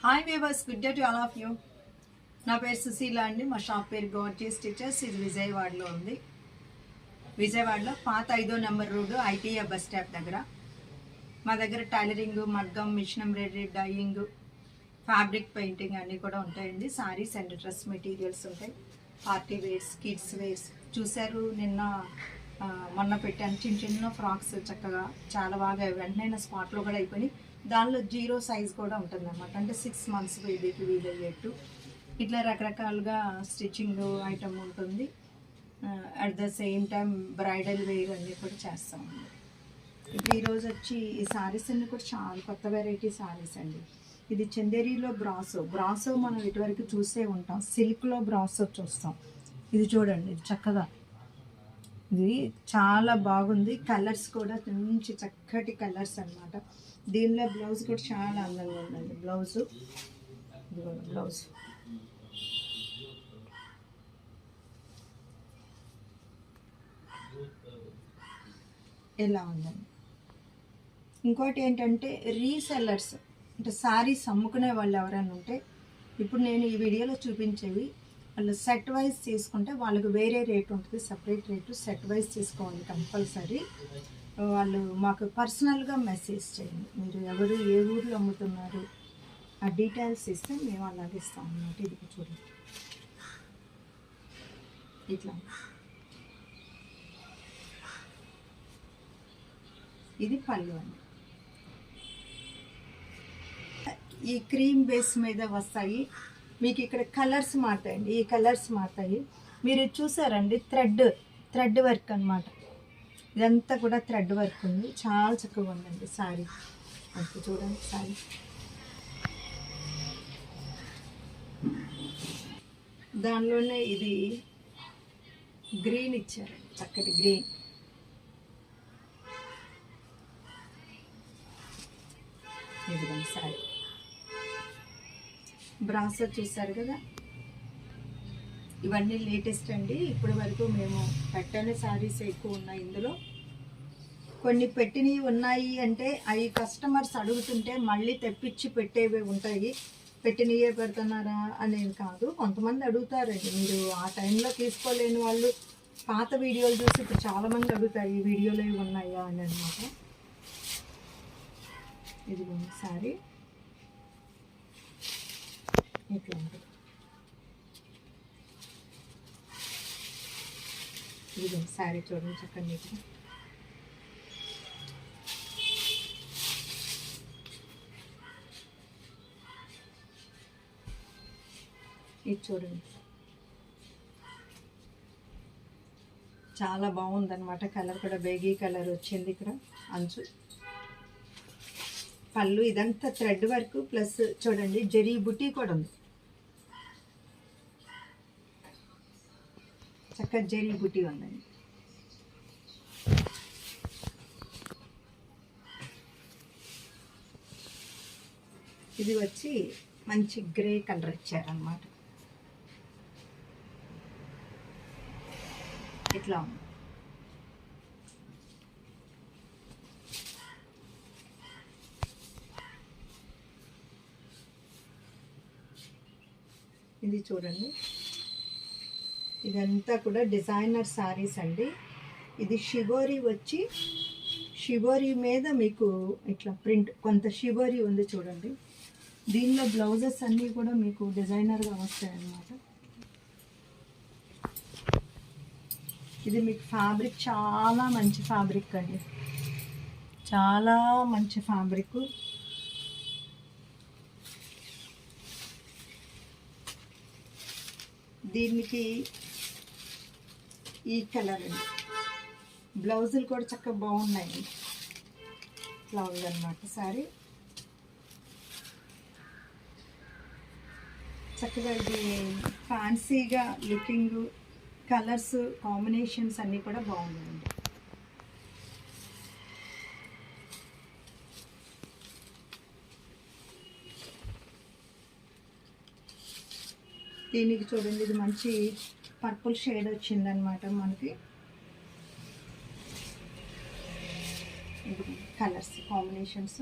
Hi weavers, good day to all of you. నా పేరు సుశీల అండి. మా షాప్ పేరు గార్జియస్ స్టిచెస్. ఇది విజయవాడలో ఉంది. విజయవాడలో పాత 5వ number road ITI bus stop దగ్గర. మా దగ్గర టైలరింగ్, మగ్గం, machine embroidery, dyeing, fabric painting అన్నీ కూడా ఉంటాయండి. సారీస్ అండ్ డ్రెస్ మెటీరియల్స్ ఉంటాయి. పార్టీ వేర్స్, కిడ్స్ వేర్స్ చూశారు. మొన్న పెట్టాను చిన్న చిన్న ఫ్రాక్స్, చక్కగా చాలా బాగా వెంటనే నా స్పాట్లో కూడా అయిపోయి. దానిలో 0 సైజ్ కూడా ఉంటుంది అన్నమాట. అంటే 6 months బేబీకి వీలయ్యేట్టు ఇట్లా రకరకాలుగా స్టిచ్చింగ్ ఐటమ్ ఉంటుంది. At the same time bridal wear అన్నీ కూడా చేస్తామండి. ఇప్పుడు ఈరోజు వచ్చి ఈ శారీస్ అన్నీ కూడా చాలా కొత్త వెరైటీ శారీస్ అండి. ఇది చందేరీలో బ్రాసో మనం ఇటువరకు చూసే ఉంటాం. సిల్క్లో బ్రాసో చూస్తాం. ఇది చూడండి, ఇది చక్కగా, ఇది చాలా బాగుంది. కలర్స్ కూడా మంచి చక్కటి కలర్స్ అన్నమాట. దీనిలో బ్లౌజ్ కూడా చాలా అందంగా ఉందండి. బ్లౌజ్ ఎలా ఉందండి. ఇంకోటి ఏంటంటే రీసెల్లర్స్, అంటే శారీస్ అమ్ముకునే వాళ్ళు ఎవరైనా ఉంటే, ఇప్పుడు నేను ఈ వీడియోలో చూపించేవి వాళ్ళు సెట్ వైజ్ తీసుకుంటే వాళ్ళకి వేరే రేట్ ఉంటుంది, సపరేట్ రేటు. సెట్ వైజ్ తీసుకోవాలి కంపల్సరీ. వాళ్ళు మాకు పర్సనల్గా మెసేజ్ చేయండి. మీరు ఎవరు ఏ ఊర్లో అమ్ముతున్నారు ఆ డీటెయిల్స్ ఇస్తే మేము అలాగే ఇస్తాం అన్నమాట. ఇది చూడండి, ఇట్లా ఇది పళ్ళు అండి. ఈ క్రీమ్ బేస్ మీద వస్తాయి. మీకు ఇక్కడ కలర్స్ మారుతాయండి. ఈ కలర్స్ మారుతాయి. మీరు చూసారండి, థ్రెడ్ వర్క్ అనమాట. ఇదంతా కూడా థ్రెడ్ వర్క్ ఉంది. చాలా చక్కగా ఉందండి శారీ. అంతే చూడండి శారీ. దానిలోనే ఇది గ్రీన్ ఇచ్చారు, చక్కటి గ్రీన్. ఇదిగోండి శారీ. బ్రాసో చూసారు కదా, ఇవన్నీ లేటెస్ట్ అండి. ఇప్పటి వరకు మేము పెట్టని శారీస్ ఎక్కువ ఉన్నాయి. ఇందులో కొన్ని పెట్టినవి ఉన్నాయి అంటే అవి కస్టమర్స్ అడుగుతుంటే మళ్ళీ తెప్పించి పెట్టేవి ఉంటాయి. పెట్టినవే పెడుతున్నారా అనేది కాదు, కొంతమంది అడుగుతారండి. మీరు ఆ టైంలో తీసుకోలేని వాళ్ళు పాత వీడియోలు చూసి ఇప్పుడు చాలామంది అడుగుతారు ఈ వీడియోలో ఇవి ఉన్నాయా అని అనమాట. ఇది శారీ ఇట్లా ఉంటుంది. ఇది శారీ చూడండి చక్కగా నీట్గా. ఇది చూడండి, చాలా బాగుందన్నమాట. కలర్ కూడా బేగీ కలర్ వచ్చింది. ఇక్కడ అంచు, పళ్ళు, ఇదంతా థ్రెడ్ వర్క్ ప్లస్ చూడండి జరీ బుటీ కూడా ఉంది. చక్కగా జరీ బుటీ ఉందండి. ఇది వచ్చి మంచి గ్రే కలర్ ఇచ్చారన్నమాట. ఇట్లా ఉంది. ఇది చూడండి, ఇదంతా కూడా డిజైనర్ శారీస్ అండి. ఇది షిబోరి వచ్చి, షిబోరి మీద మీకు ఇట్లా ప్రింట్ కొంత షిబోరి ఉంది చూడండి. దీనిలో బ్లౌజెస్ అన్నీ కూడా మీకు డిజైనర్గా వస్తాయి అన్నమాట. ఇది మీకు ఫ్యాబ్రిక్ చాలా మంచి ఫ్యాబ్రిక్ అండి, చాలా మంచి ఫ్యాబ్రిక్. దీనికి ఈ కలర్ అండి. బ్లౌజులు కూడా చక్కగా బాగున్నాయి. ఇట్లా ఉందన్నమాట శారీ. చక్కగా ఇది ఫ్యాన్సీగా లుకింగ్, కలర్స్ కాంబినేషన్స్ అన్నీ కూడా బాగున్నాయండి. దీనికి చూడండి, ఇది మంచి పర్పుల్ షేడ్ వచ్చిందనమాట మనకి. ఇది కలర్స్ కాంబినేషన్స్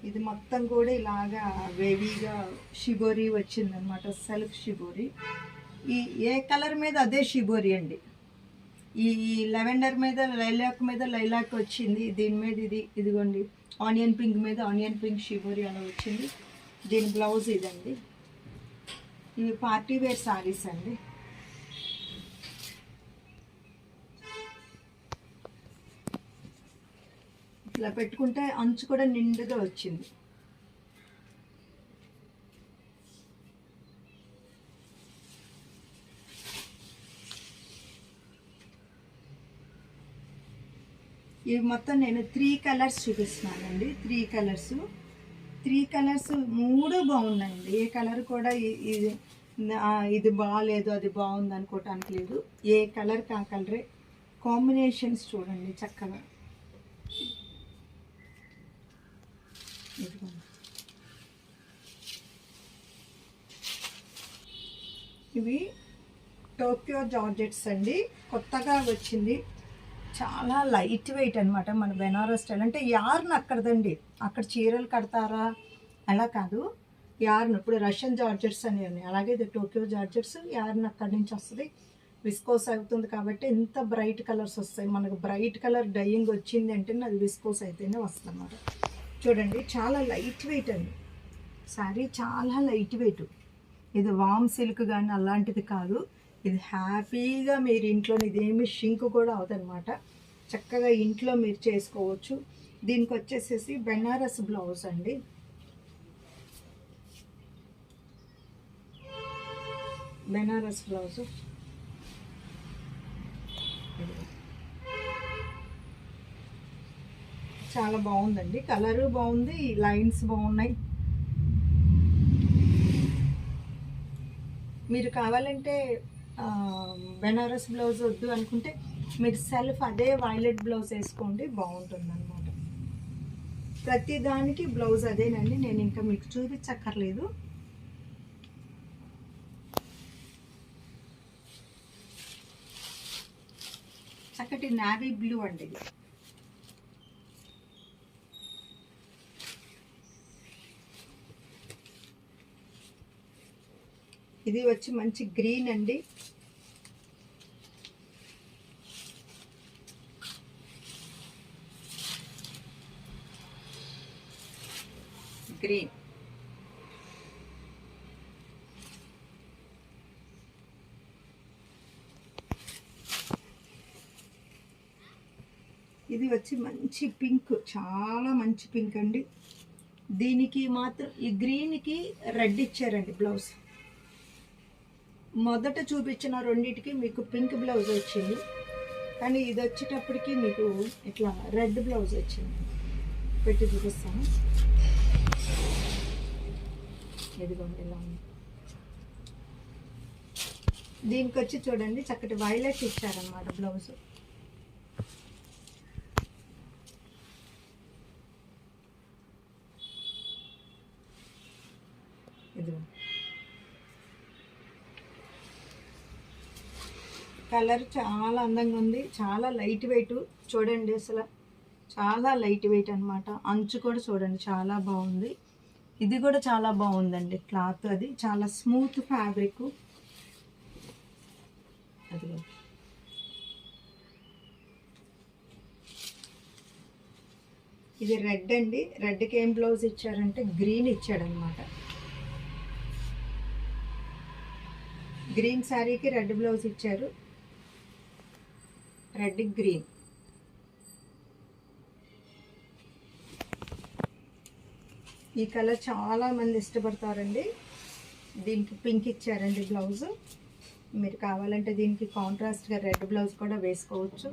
ఇది మొత్తం కూడా ఇలాగా వేవీగా షిబోరి వచ్చిందనమాట, సెల్ఫ్ షిబోరి. ఈ ఏ కలర్ మీద అదే షిబోరి అండి. ఈ లెవెండర్ మీద లైలాక్ వచ్చింది, దీని మీద ఇదిగోండి ఆనియన్ పింక్ మీద ఆనియన్ పింక్ షిబోరి అలా వచ్చింది. దీని బ్లౌజ్ ఇదండి. ఇవి పార్టీ వేర్ శారీస్ అండి. ఇలా పెట్టుకుంటే అంచు కూడా నిండుగా వచ్చింది. ఇవి మొత్తం నేను 3 కలర్స్ చూపిస్తున్నానండి. 3 కలర్స్ 3 బాగున్నాయండి. ఏ కలర్ కూడా ఇది బాగాలేదు అది బాగుంది అనుకోవటానికి లేదు. ఏ కలర్ కా కలరే. కాంబినేషన్స్ చూడండి చక్కగా. ఇవి టోక్యో జార్జెట్స్ అండి, కొత్తగా వచ్చింది. చాలా లైట్ వెయిట్ అనమాట. మన బెనారస్ స్టైల్ అంటే యార్న్ అక్కడదండి. అక్కడ చీరలు కడతారా అలా కాదు, యార్న్. ఇప్పుడు రష్యన్ జార్జెట్స్ అని ఉన్నాయి, అలాగే ఇది టోక్యో జార్జెట్స్. యార్న్ అక్కడి నుంచి వస్తుంది, విస్కోస్ అవుతుంది కాబట్టి ఇంత బ్రైట్ కలర్స్ వస్తాయి. మనకు బ్రైట్ కలర్ డైయింగ్ వచ్చింది అంటే అది విస్కోస్ అయితేనే వస్తుంది అన్నమాట. చూడండి చాలా లైట్ వెయిట్ అండి శారీ, చాలా లైట్ వెయిట్. ఇది వామ్ సిల్క్ కానీ అలాంటిది కాదు. ఇది హ్యాపీగా మీరు ఇంట్లో, ఇదేమి షింక్ కూడా అవదనమాట. చక్కగా ఇంట్లో మీరు చేసుకోవచ్చు. దీనికి వచ్చేసేసి బెనారస్ బ్లౌజ్ అండి. బెనారస్ బ్లౌజు చాలా బాగుందండి. కలరు బాగుంది, లైన్స్ బాగున్నాయి. మీరు కావాలంటే బెనారస్ బ్లౌజ్ వద్దు అనుకుంటే మీరు సెల్ఫ్ అదే వైలెట్ బ్లౌజ్ వేసుకోండి, బాగుంటుంది అనమాట. ప్రతి దానికి బ్లౌజ్ అదేనండి, నేను ఇంకా మీకు చూపించక్కర్లేదు. చక్కటి నావీ బ్లూ అండి ఇది. ఇది వచ్చి మంచి గ్రీన్ అండి. గ్రీన్ ఇది వచ్చి మంచి పింక్, చాలా మంచి పింక్ అండి. దీనికి మాత్రం ఈ గ్రీన్కి రెడ్ ఇచ్చారండి బ్లౌజ్. మొదట చూపించిన రెండింటికి మీకు పింక్ బ్లౌజ్ వచ్చింది, కానీ ఇది వచ్చేటప్పటికి మీకు ఇట్లా రెడ్ బ్లౌజ్ వచ్చింది. పెట్టి చూపిస్తాను, ఇదిగోండి ఇలా ఉంది. దీనికి వచ్చి చూడండి చక్కటి వైలెట్ ఇచ్చారనమాట బ్లౌజ్. ఇదిగో కలర్ చాలా అందంగా ఉంది, చాలా లైట్ వెయిట్. చూడండి అసలు చాలా లైట్ వెయిట్ అనమాట. అంచు కూడా చూడండి చాలా బాగుంది. ఇది కూడా చాలా బాగుందండి క్లాత్, అది చాలా స్మూత్ ఫ్యాబ్రిక్. అదిగో ఇది రెడ్ అండి. రెడ్కి ఏం బ్లౌజ్ ఇచ్చారంటే గ్రీన్ ఇచ్చాడనమాట. గ్రీన్ శారీకి రెడ్ బ్లౌజ్ ఇచ్చారు, రెడ్ గ్రీన్. ఈ కలర్ చాలా మంది ఇష్టపడతారండి. దీనికి పింక్ ఇచ్చారండి బ్లౌజ్. మీరు కావాలంటే దీనికి కాంట్రాస్ట్గా రెడ్ బ్లౌజ్ కూడా వేసుకోవచ్చు.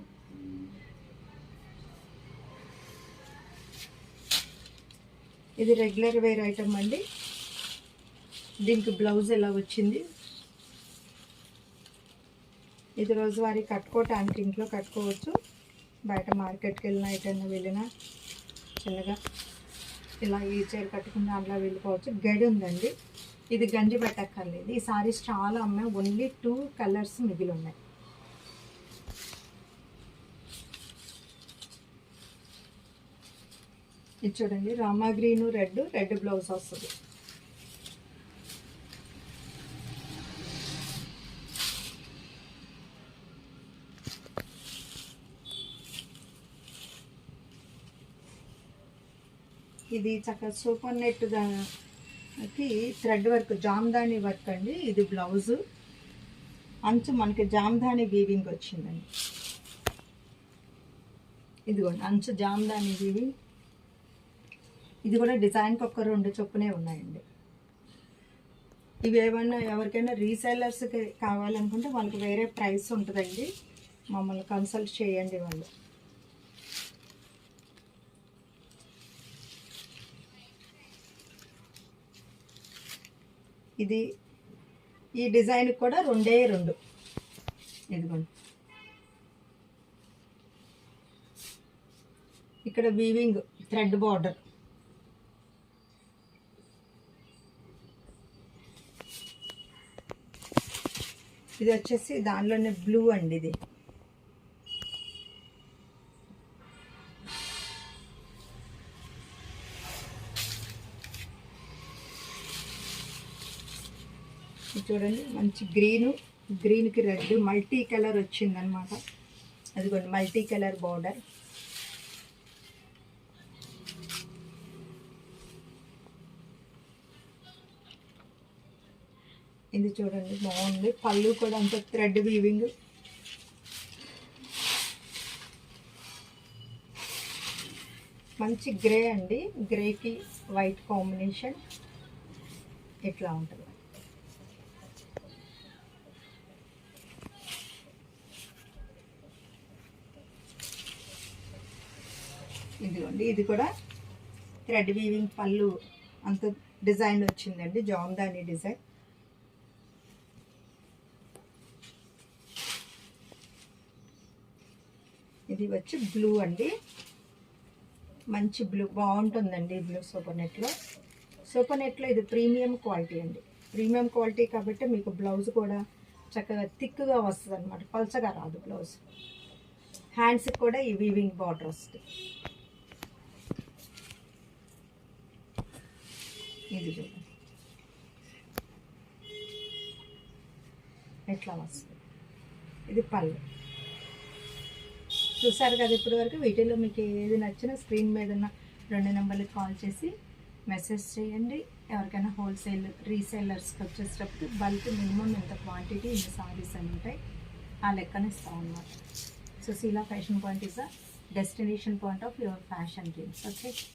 ఇది రెగ్యులర్ వేర్ ఐటమ్ అండి. దీనికి బ్లౌజ్ ఎలా వచ్చింది. ఇది రోజువారీ కట్టుకోవటానికి ఇంట్లో కట్టుకోవచ్చు, బయట మార్కెట్కి వెళ్ళినా ఎటైనా వెళ్ళినా చిన్నగా ఇలా ఈ చీర కట్టుకుని దాంట్లో వెళ్ళిపోవచ్చు. గడి ఉందండి, ఇది గంజి పెట్టక్కర్లేదు. ఈ సారీస్ చాలా అమ్మాయి, ఓన్లీ 2 కలర్స్ మిగిలి ఉన్నాయి. ఇది చూడండి, రామా గ్రీను రెడ్ బ్లౌజ్ వస్తుంది. ఇది చక్కగా సూపర్ నెట్ కి థ్రెడ్ వర్క్, జామ్దాని వర్క్ అండి. ఇది బ్లౌజు, అంచు మనకి జామ్దాని వీవింగ్ వచ్చిందండి. ఇదిగోండి అంచు జామ్దాని వీవింగ్. ఇది కూడా డిజైన్కి ఒక 2 చొప్పునే ఉన్నాయండి. ఇవి ఏమన్నా ఎవరికైనా రీసెల్లర్స్కి కావాలనుకుంటే వాళ్ళకి వేరే ప్రైస్ ఉంటుందండి, మమ్మల్ని కన్సల్ట్ చేయండి వాళ్ళు. ఇది ఈ డిజైన్ కూడా 2 ఇదిగోండి. ఇక్కడ వీవింగ్ థ్రెడ్ బార్డర్. ఇది వచ్చేసి దానిలోనే బ్లూ అండి. ఇది చూడండి, మంచి గ్రీన్కి రెడ్ మల్టీ కలర్ వచ్చిందనమాట. అదిగోండి మల్టీ కలర్ బార్డర్. ఇది చూడండి బాగుంది. పళ్ళు కూడా అంత థ్రెడ్ వీవింగ్. మంచి గ్రే అండి, గ్రేకి వైట్ కాంబినేషన్ ఇట్లా ఉంటుంది. ఇదిగోండి, ఇది కూడా థ్రెడ్ వీవింగ్ పళ్ళు అంత డిజైన్ వచ్చిందండి, జామ్దాని డిజైన్. ఇది వచ్చి బ్లూ అండి, మంచి బ్లూ బాగుంటుందండి. బ్లూ సూపర్ నెట్లో ఇది ప్రీమియం క్వాలిటీ అండి. ప్రీమియం క్వాలిటీ కాబట్టి మీకు బ్లౌజ్ కూడా చక్కగా థిక్గా వస్తుంది అనమాట, పల్చగా రాదు బ్లౌజ్. హ్యాండ్స్కి కూడా ఈ వీవింగ్ బార్డర్ వస్తుంది. ఇది చూడండి ఎట్లా వస్తుంది. ఇది పళ్ళు. చూసారు కదా ఇప్పటి వరకు. వీటిలో మీకు ఏది నచ్చినా స్క్రీన్ మీద ఉన్న 2 నెంబర్లకు కాల్ చేసి మెసేజ్ చేయండి. ఎవరికైనా హోల్సేల్ రీసేలర్స్కి వచ్చేటప్పుడు బల్క్ మినిమం ఎంత క్వాంటిటీ ఇన్ని సారీస్ అని ఉంటాయి, ఆ లెక్కన ఇస్తాం అన్నమాట. So Sheela fashion point is a destination point of your fashion dreams. Okay.